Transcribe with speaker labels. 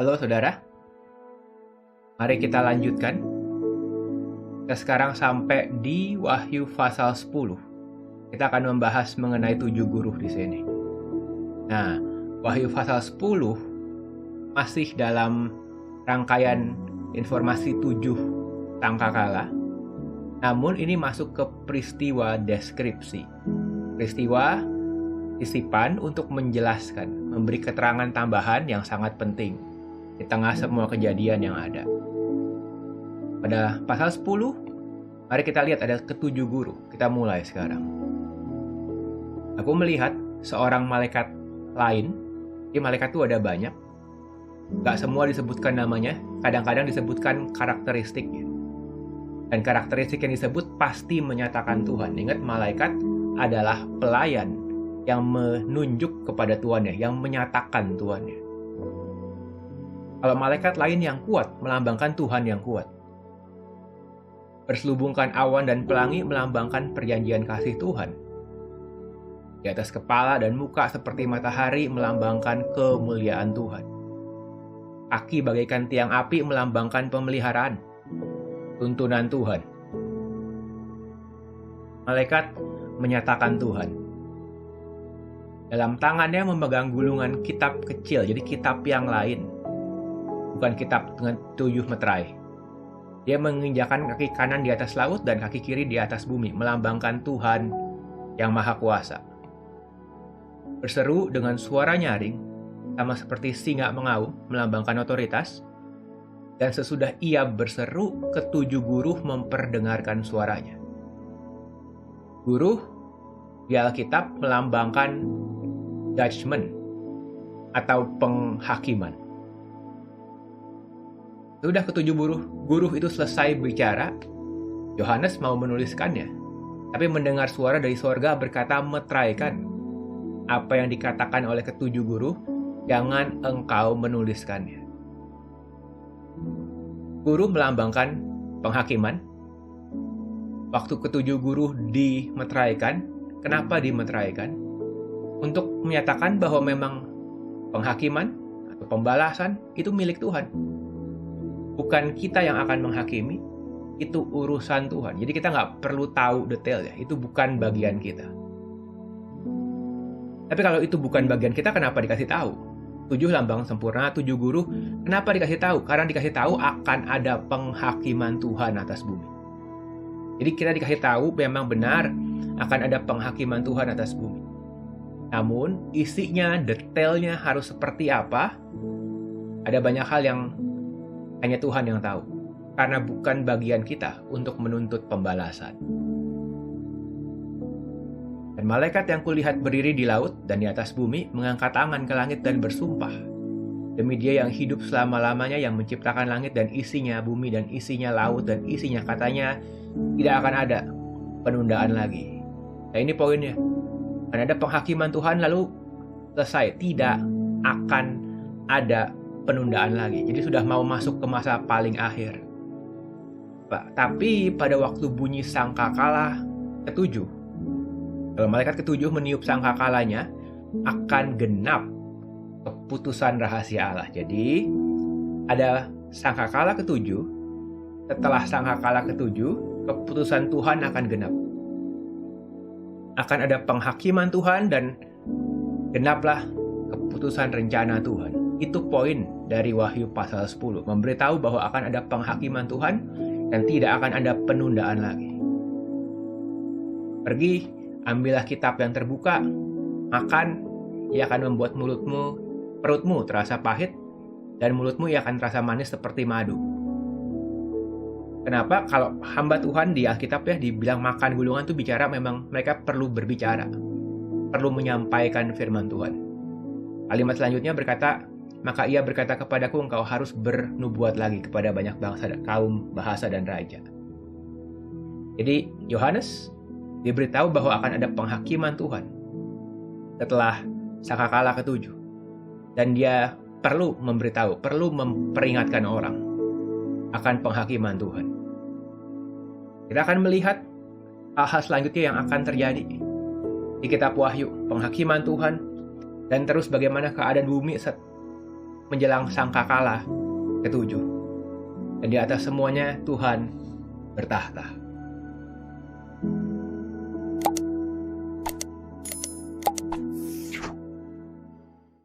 Speaker 1: Halo saudara, mari kita lanjutkan. Kita sekarang sampai di Wahyu pasal 10. Kita akan membahas mengenai 7 guru di sini. Nah, Wahyu pasal 10 masih dalam rangkaian informasi 7 sangkakala. Namun ini masuk ke peristiwa deskripsi. Peristiwa tisipan untuk menjelaskan, memberi keterangan tambahan yang sangat penting di tengah semua kejadian yang ada. Pada pasal 10, mari kita lihat ada ketujuh guru. Kita mulai sekarang. Aku melihat seorang malaikat lain. Di malaikat itu ada banyak. Gak semua disebutkan namanya, kadang-kadang disebutkan karakteristiknya. Dan karakteristik yang disebut pasti menyatakan Tuhan. Ingat, malaikat adalah pelayan yang menunjuk kepada Tuhannya, yang menyatakan Tuhannya. Kalau malaikat lain yang kuat, melambangkan Tuhan yang kuat. Berselubungkan awan dan pelangi melambangkan perjanjian kasih Tuhan. Di atas kepala dan muka seperti matahari melambangkan kemuliaan Tuhan. Kaki bagaikan tiang api melambangkan pemeliharaan, tuntunan Tuhan. Malaikat menyatakan Tuhan. Dalam tangannya memegang gulungan kitab kecil, jadi kitab yang lain. Bukan kitab dengan 7 meterai. Dia menginjakkan kaki kanan di atas laut dan kaki kiri di atas bumi, melambangkan Tuhan yang Maha Kuasa. Berseru dengan suara nyaring, sama seperti singa mengaum, melambangkan otoritas. Dan sesudah ia berseru, ketujuh guru memperdengarkan suaranya. Guru di Alkitab melambangkan judgment atau penghakiman. Sudah ketujuh guru itu selesai bicara, Yohanes mau menuliskannya. Tapi mendengar suara dari sorga berkata, meteraikan apa yang dikatakan oleh ketujuh guru, jangan engkau menuliskannya. Guru melambangkan penghakiman. Waktu ketujuh guru dimeteraikan, kenapa dimeteraikan? Untuk menyatakan bahwa memang penghakiman atau pembalasan itu milik Tuhan. Bukan kita yang akan menghakimi, itu urusan Tuhan. Jadi kita nggak perlu tahu detailnya, itu bukan bagian kita. Tapi kalau itu bukan bagian kita, kenapa dikasih tahu? 7 lambang sempurna, 7 guru, kenapa dikasih tahu? Karena dikasih tahu akan ada penghakiman Tuhan atas bumi. Jadi kita dikasih tahu memang benar akan ada penghakiman Tuhan atas bumi. Namun isinya, detailnya harus seperti apa? Ada banyak hal yang hanya Tuhan yang tahu, karena bukan bagian kita untuk menuntut pembalasan. Dan malaikat yang kulihat berdiri di laut dan di atas bumi mengangkat tangan ke langit dan bersumpah, demi Dia yang hidup selama-lamanya, yang menciptakan langit dan isinya, bumi dan isinya, laut dan isinya, katanya tidak akan ada penundaan lagi. Nah, ini poinnya. Akan ada penghakiman Tuhan lalu selesai, tidak akan ada penundaan lagi. Jadi sudah mau masuk ke masa paling akhir. Tapi pada waktu bunyi sangkakala ketujuh, kalau malaikat ketujuh meniup sangkakalanya, akan genap keputusan rahasia Allah. Jadi ada sangkakala ketujuh. Setelah sangkakala ketujuh, keputusan Tuhan akan genap. Akan ada penghakiman Tuhan dan genaplah keputusan rencana Tuhan. Itu poin dari Wahyu pasal 10. Memberitahu bahwa akan ada penghakiman Tuhan dan tidak akan ada penundaan lagi. Pergi, ambillah kitab yang terbuka, makan, ia akan membuat perutmu terasa pahit, dan mulutmu ia akan terasa manis seperti madu. Kenapa? Kalau hamba Tuhan di Alkitab ya dibilang makan gulungan itu bicara memang mereka perlu berbicara, perlu menyampaikan firman Tuhan. Kalimat selanjutnya berkata, maka ia berkata kepadaku, engkau harus bernubuat lagi kepada banyak bangsa, kaum, bahasa, dan raja. Jadi Yohanes diberitahu bahwa akan ada penghakiman Tuhan setelah sangkakala ketujuh. Dan dia perlu memberitahu, perlu memperingatkan orang akan penghakiman Tuhan. Kita akan melihat hal-hal selanjutnya yang akan terjadi di kitab Wahyu, penghakiman Tuhan, dan terus bagaimana keadaan bumi menjelang sangkakala ke-7. Dan di atas semuanya Tuhan bertahta.